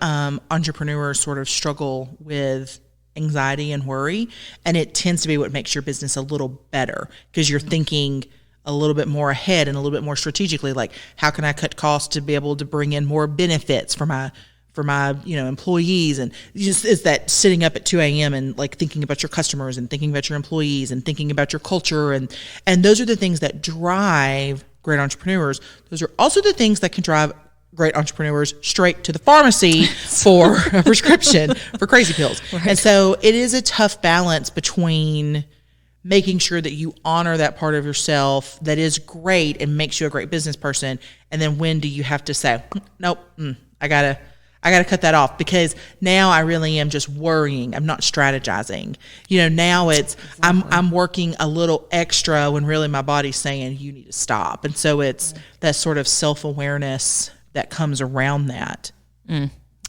entrepreneurs sort of struggle with anxiety and worry, and it tends to be what makes your business a little better, because you're thinking a little bit more ahead and a little bit more strategically, like, how can I cut costs to be able to bring in more benefits for my employees. And just is that sitting up at 2 a.m. and like thinking about your customers and thinking about your employees and thinking about your culture. And those are the things that drive great entrepreneurs. Those are also the things that can drive great entrepreneurs straight to the pharmacy for a prescription for crazy pills. Right. And so it is a tough balance between making sure that you honor that part of yourself that is great and makes you a great business person. And then when do you have to say, nope, I gotta cut that off, because now I really am just worrying. I'm not strategizing. Now it's, I'm working a little extra when really my body's saying you need to stop. And so it's that sort of self-awareness that comes around that.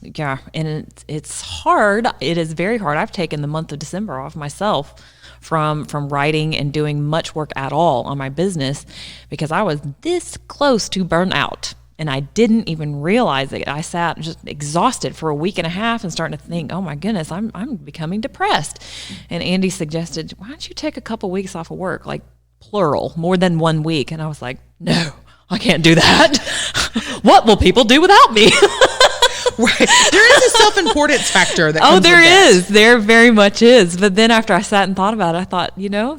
Yeah. And it's hard. It is very hard. I've taken the month of December off myself from writing and doing much work at all on my business, because I was this close to burnout. And I didn't even realize it. I sat just exhausted for a week and a half and starting to think, oh my goodness, I'm becoming depressed. And Andy suggested, why don't you take a couple weeks off of work, like plural, more than 1 week? And I was like, no, I can't do that. What will people do without me? Right. There is a self-importance factor that comes there with that. is. There very much is. But then after I sat and thought about it, I thought,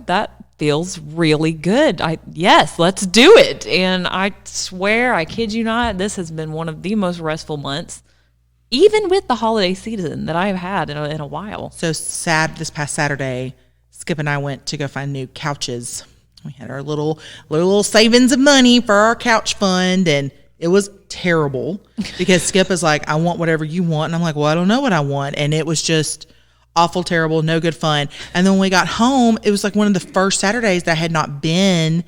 that feels really good. Yes, let's do it. And I swear, I kid you not, this has been one of the most restful months, even with the holiday season, that I've had in a while. So this past Saturday, Skip and I went to go find new couches. We had our little savings of money for our couch fund, and it was terrible because Skip is like, I want whatever you want. And I'm like, well, I don't know what I want. And it was just awful, terrible, no good fun. And then when we got home, it was like one of the first Saturdays that I had not been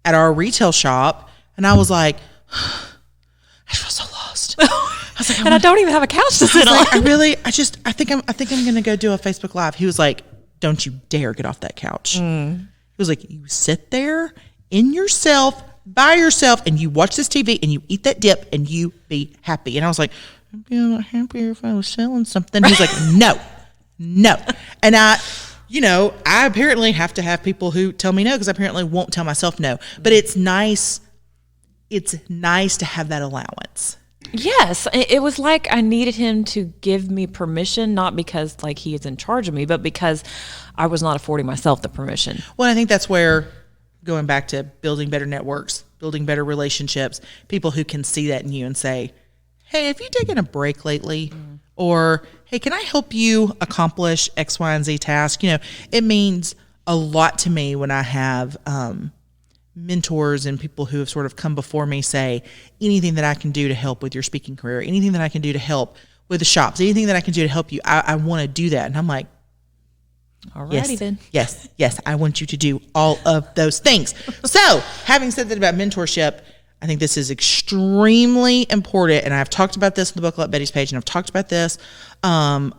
at our retail shop. And I was like, I feel so lost. I was like, I don't even have a couch to sit on. Like, I think I'm going to go do a Facebook Live. He was like, don't you dare get off that couch. He was like, you sit there in yourself, by yourself and you watch this TV and you eat that dip and you be happy. And I was like, I'd be a lot happier if I was selling something. He's like, no. And I apparently have to have people who tell me no, because I apparently won't tell myself no. But it's nice. It's nice to have that allowance. Yes, it was like I needed him to give me permission, not because like he is in charge of me, but because I was not affording myself the permission. Well, I think that's where, going back to building better networks, building better relationships, people who can see that in you and say, hey, have you taken a break lately? Or, hey, can I help you accomplish X, Y, and Z task? It means a lot to me when I have mentors and people who have sort of come before me say, anything that I can do to help with your speaking career, anything that I can do to help with the shops, anything that I can do to help you, I want to do that. And I'm like, alrighty then. Yes, I want you to do all of those things. So, having said that about mentorship, I think this is extremely important, and I've talked about this on the Buckle Up Betty's page, and I've talked about this on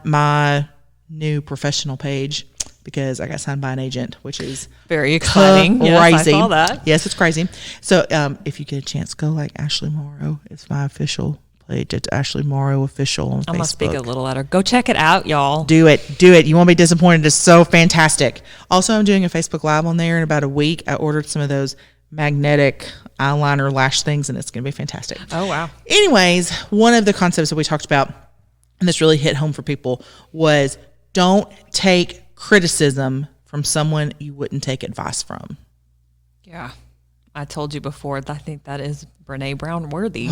my new professional page, because I got signed by an agent, which is very exciting. crazy. Yes, I saw that. Yes, it's crazy. So if you get a chance, go like Ashley Morrow. It's my official page. It's Ashley Morrow Official on Facebook. I'm going to speak a little louder. Go check it out, y'all. Do it. You won't be disappointed. It's so fantastic. Also, I'm doing a Facebook Live on there in about a week. I ordered some of those magnetic eyeliner lash things, and it's going to be fantastic. Oh, wow. Anyways, one of the concepts that we talked about, and this really hit home for people, was don't take criticism from someone you wouldn't take advice from. Yeah. I told you before, I think that is Brene Brown worthy.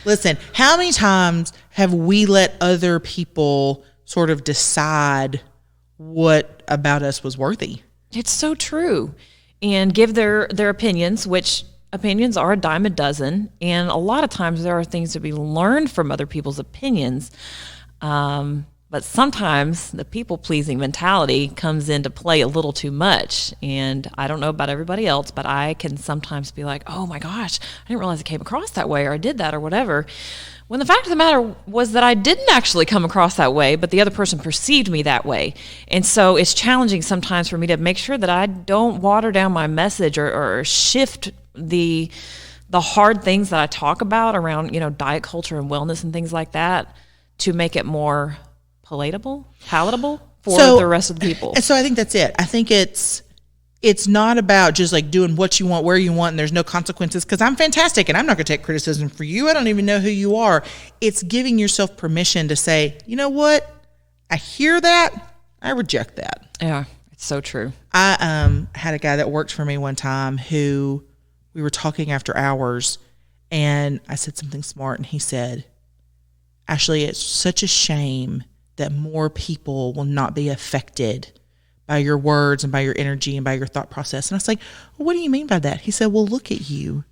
Listen, how many times have we let other people sort of decide what about us was worthy? It's so true. And give their opinions, which opinions are a dime a dozen. And a lot of times there are things to be learned from other people's opinions. But sometimes the people-pleasing mentality comes into play a little too much. And I don't know about everybody else, but I can sometimes be like, oh my gosh, I didn't realize it came across that way, or I did that, or whatever. When the fact of the matter was that I didn't actually come across that way, but the other person perceived me that way. And so it's challenging sometimes for me to make sure that I don't water down my message or shift the hard things that I talk about around, diet culture and wellness and things like that to make it more palatable for the rest of the people. And so I think that's it. I think it's not about just like doing what you want, where you want, and there's no consequences, because I'm fantastic and I'm not going to take criticism for you. I don't even know who you are. It's giving yourself permission to say, you know what? I hear that. I reject that. Yeah, it's so true. I had a guy that worked for me one time who we were talking after hours, and I said something smart, and he said, Ashley, it's such a shame that more people will not be affected by your words and by your energy and by your thought process. And I was like, well, what do you mean by that? He said, well, look at you.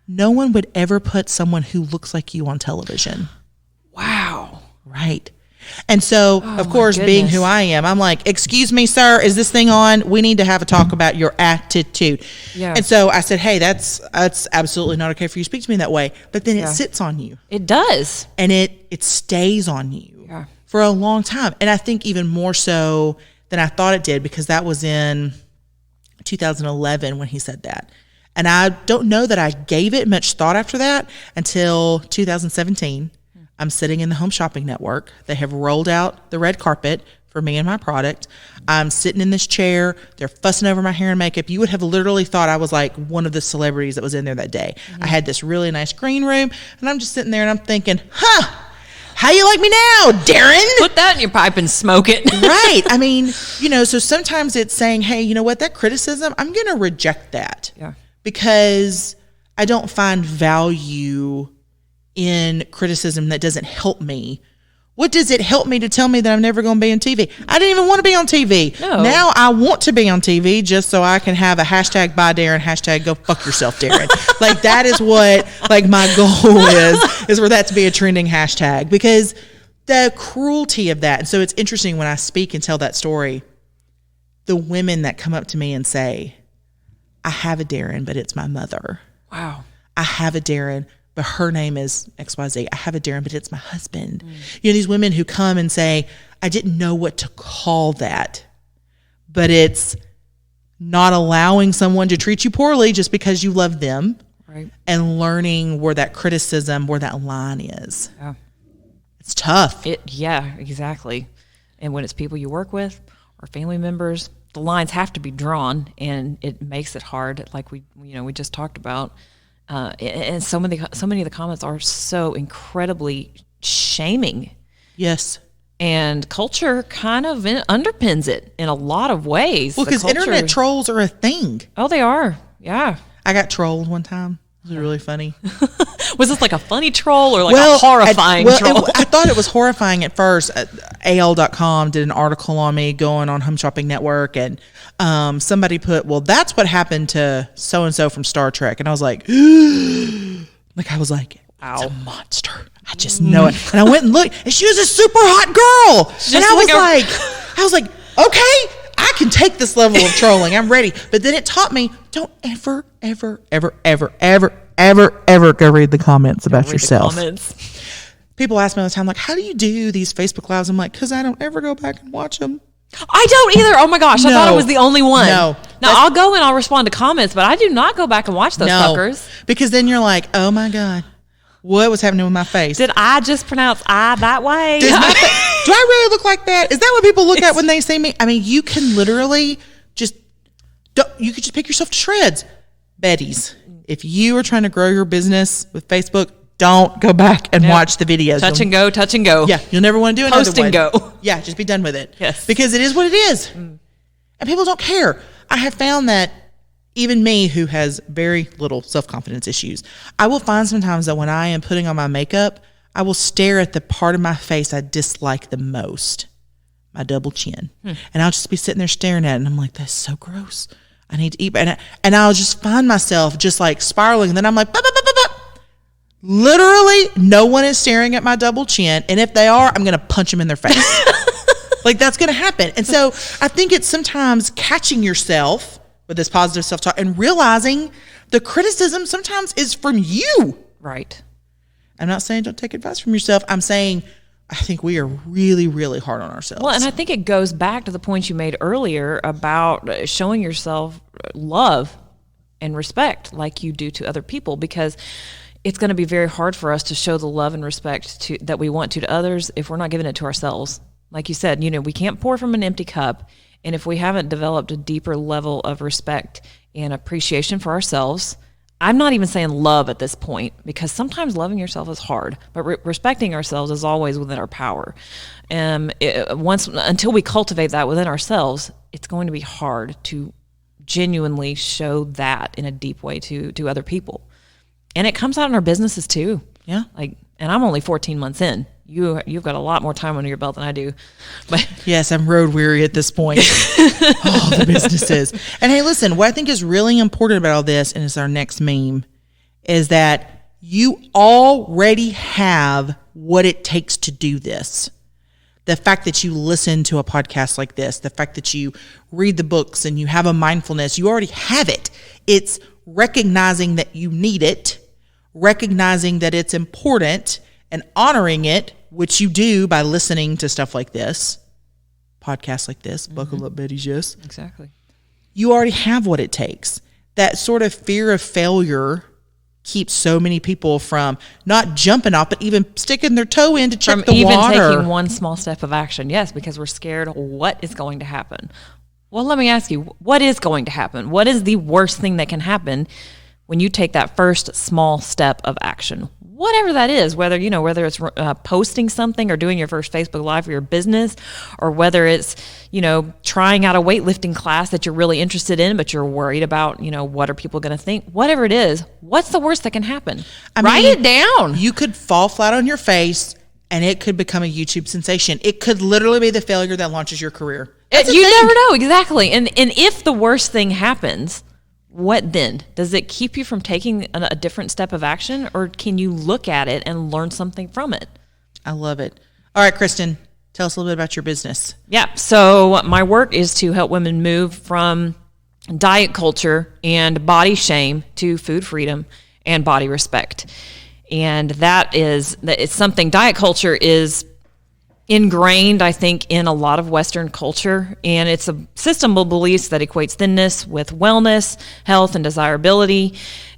No one would ever put someone who looks like you on television. Wow. Right. And so, of course, being who I am, I'm like, excuse me, sir, is this thing on? We need to have a talk about your attitude. Yeah. And so I said, hey, that's absolutely not okay for you to speak to me that way. But then it sits on you. It does. And it stays on you for a long time. And I think even more so than I thought it did, because that was in 2011 when he said that. And I don't know that I gave it much thought after that until 2017. I'm sitting in the Home Shopping Network. They have rolled out the red carpet for me and my product. I'm sitting in this chair. They're fussing over my hair and makeup. You would have literally thought I was like one of the celebrities that was in there that day. I had this really nice green room, and I'm just sitting there and I'm thinking, how you like me now, Darren? Put that in your pipe and smoke it. Right. I mean, so sometimes it's saying, hey, you know what, that criticism, I'm going to reject that. Yeah. Because I don't find value in criticism that doesn't help me. What does it help me to tell me that I'm never going to be on TV? I didn't even want to be on TV. No. Now I want to be on TV just so I can have a hashtag buy Darren, hashtag go fuck yourself, Darren. Like that is what like my goal is for that to be a trending hashtag, because the cruelty of that. And so it's interesting when I speak and tell that story, the women that come up to me and say, I have a Darren, but it's my mother. Wow. I have a Darren, but her name is XYZ. I have a Darren, but it's my husband. These women who come and say, I didn't know what to call that, but it's not allowing someone to treat you poorly just because you love them, Right. and learning where that criticism, where that line is. Yeah. It's tough. Yeah, exactly. And when it's people you work with or family members, the lines have to be drawn, and it makes it hard. Like we just talked about, and so many of the comments are so incredibly shaming, Yes. and culture kind of underpins it in a lot of ways. Well, The because culture- internet trolls are a thing. Oh, they are. Yeah. I got trolled one time. It was really funny. Was this like a funny troll or like a horrifying troll? I thought it was horrifying at first. AL.com did an article on me going on Home Shopping Network, and somebody put, well, that's what happened to so-and-so from Star Trek. And I was like, I was like, it's Ow. a monster. I just know it. And I went and looked, and she was a super hot girl. And I was like, okay, I can take this level of trolling. I'm ready. But then it taught me, don't ever, ever, ever, ever, ever, ever, ever go read the comments about Read the yourself. comments. People ask me all the time, like, how do you do these Facebook Lives? I'm like, because I don't ever go back and watch them. I don't either. Oh my gosh, I thought I No. was the only one. No. Now I'll go and I'll respond to comments, but I do not go back and watch those fuckers. Because then you're like, oh my God, what was happening with my face? Did I just pronounce I that way? Do I really look like that? Is that what people look at when they see me? I mean, you can literally you could just pick yourself to shreds. Betty's, if you are trying to grow your business with Facebook, don't go back and watch the videos. Touch and go, touch and go. Yeah, you'll never want to do another Post and one. go. Yeah, just be done with it. Yes. Because it is what it is. And people don't care. I have found that even me, who has very little self-confidence issues, I will find sometimes that when I am putting on my makeup, I will stare at the part of my face I dislike the most, my double chin. And I'll just be sitting there staring at it, and I'm like, that's so gross. I need to eat. And I'll just find myself just like spiraling. And then I'm like, bah, bah, bah, bah, bah. Literally, no one is staring at my double chin. And if they are, I'm going to punch them in their face. Like, that's going to happen. And so I think it's sometimes catching yourself with this positive self-talk and realizing the criticism sometimes is from you. Right. I'm not saying don't take advice from yourself. I'm saying I think we are really, really hard on ourselves. Well, and I think it goes back to the points you made earlier about showing yourself love and respect like you do to other people, because it's going to be very hard for us to show the love and respect that we want to others if we're not giving it to ourselves. Like you said, we can't pour from an empty cup. And if we haven't developed a deeper level of respect and appreciation for ourselves, I'm not even saying love at this point, because sometimes loving yourself is hard, but respecting ourselves is always within our power. Until we cultivate that within ourselves, it's going to be hard to genuinely show that in a deep way to other people. And it comes out in our businesses too. Yeah. And I'm only 14 months in. You've got a lot more time under your belt than I do. But yes, I'm road weary at this point. Oh, the businesses. And hey, listen, what I think is really important about all this, and it's our next meme, is that you already have what it takes to do this. The fact that you listen to a podcast like this, the fact that you read the books and you have a mindfulness, you already have it. It's recognizing that you need it, recognizing that it's important, and honoring it, which you do by listening to stuff like this, podcasts like this. Buckle up, Betty's, yes. exactly. You already have what it takes. That sort of fear of failure keeps so many people from not jumping off, but even sticking their toe in to check From the even water. taking one small step of action. Yes, because we're scared what is going to happen. Well, let me ask you, what is going to happen? What is the worst thing that can happen when you take that first small step of action? Whatever that is, whether it's posting something or doing your first Facebook Live for your business, or whether it's, trying out a weightlifting class that you're really interested in, but you're worried about, what are people going to think? Whatever it is, what's the worst that can happen? Write it down. You could fall flat on your face and it could become a YouTube sensation. It could literally be the failure that launches your career. That's a You thing. never know, exactly. And if the worst thing happens, what then? Does it keep you from taking a different step of action, or can you look at it and learn something from it? I love it. All right, Kristen, tell us a little bit about your business. Yeah. So my work is to help women move from diet culture and body shame to food freedom and body respect. And it's something, diet culture is ingrained, I think, in a lot of Western culture. And it's a system of beliefs that equates thinness with wellness, health, and desirability.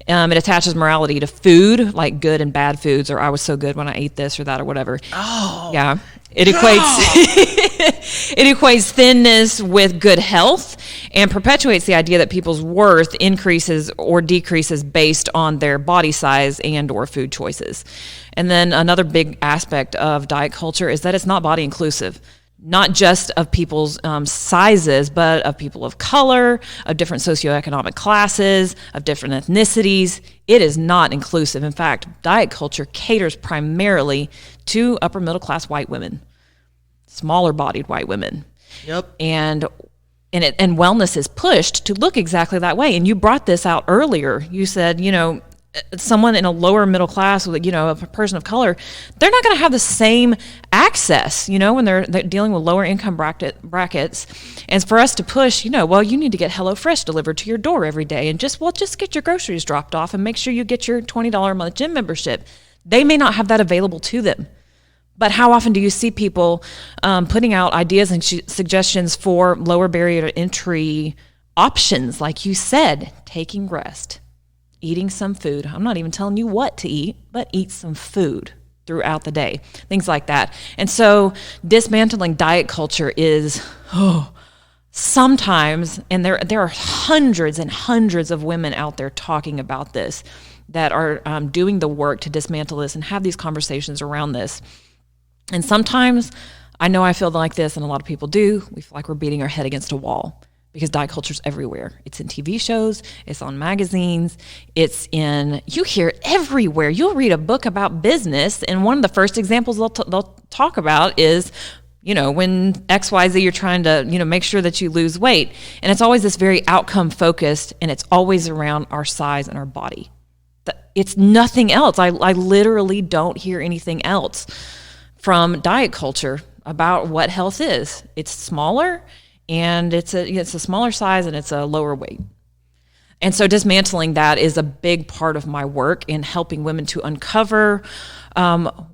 It attaches morality to food, like good and bad foods, or I was so good when I ate this or that or whatever. Oh. Yeah. It equates it equates thinness with good health and perpetuates the idea that people's worth increases or decreases based on their body size and or food choices. And then another big aspect of diet culture is that it's not body inclusive. Not just of people's sizes, but of people of color, of different socioeconomic classes, of different ethnicities. It is not inclusive. In fact, diet culture caters primarily to upper middle class white women, smaller bodied white women. Yep. And wellness is pushed to look exactly that way. And you brought this out earlier. You said, someone in a lower middle class, a person of color, they're not going to have the same access, when they're dealing with lower income brackets. And for us to push, well, you need to get HelloFresh delivered to your door every day and just get your groceries dropped off and make sure you get your $20 a month gym membership. They may not have that available to them. But how often do you see people putting out ideas and suggestions for lower barrier to entry options? Like you said, taking rest, eating some food. I'm not even telling you what to eat, but eat some food throughout the day, things like that. And so dismantling diet culture is sometimes, and there are hundreds and hundreds of women out there talking about this that are doing the work to dismantle this and have these conversations around this. And sometimes I know I feel like this, and a lot of people do. We feel like we're beating our head against a wall because diet culture is everywhere. It's in TV shows, it's on magazines, you hear it everywhere. You'll read a book about business, and one of the first examples they'll talk about is, when XYZ, you're trying to, make sure that you lose weight. And it's always this very outcome focused, and it's always around our size and our body. It's nothing else. I literally don't hear anything else from diet culture about what health is. It's smaller, and it's a smaller size, and it's a lower weight. And so dismantling that is a big part of my work in helping women to uncover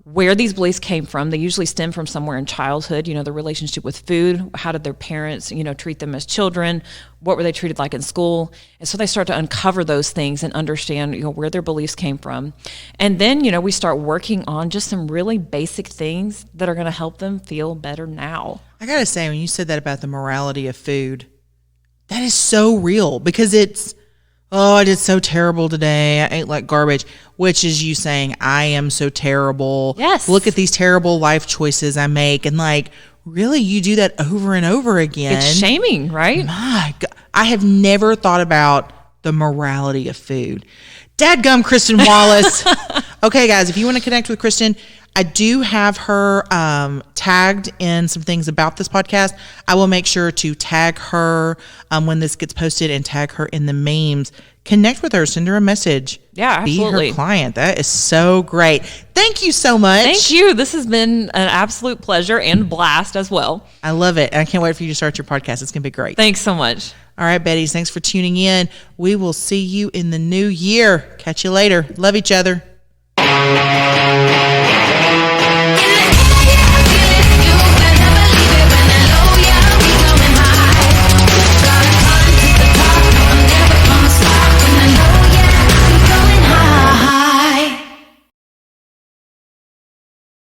where these beliefs came from. They usually stem from somewhere in childhood, the relationship with food. How did their parents, treat them as children? What were they treated like in school? And so they start to uncover those things and understand, where their beliefs came from. And then, we start working on just some really basic things that are going to help them feel better now. I got to say, when you said that about the morality of food, that is so real because it's, I did so terrible today. I ate like garbage, which is you saying, I am so terrible. Yes. Look at these terrible life choices I make. And really, you do that over and over again. It's shaming, right? My God. I have never thought about the morality of food. Dadgum, Kristen Wallace. Okay, guys, if you want to connect with Kristen, I do have her tagged in some things about this podcast. I will make sure to tag her when this gets posted and tag her in the memes. Connect with her. Send her a message. Yeah, absolutely. Be her client. That is so great. Thank you so much. Thank you. This has been an absolute pleasure and blast as well. I love it. I can't wait for you to start your podcast. It's going to be great. Thanks so much. All right, Betties. Thanks for tuning in. We will see you in the new year. Catch you later. Love each other.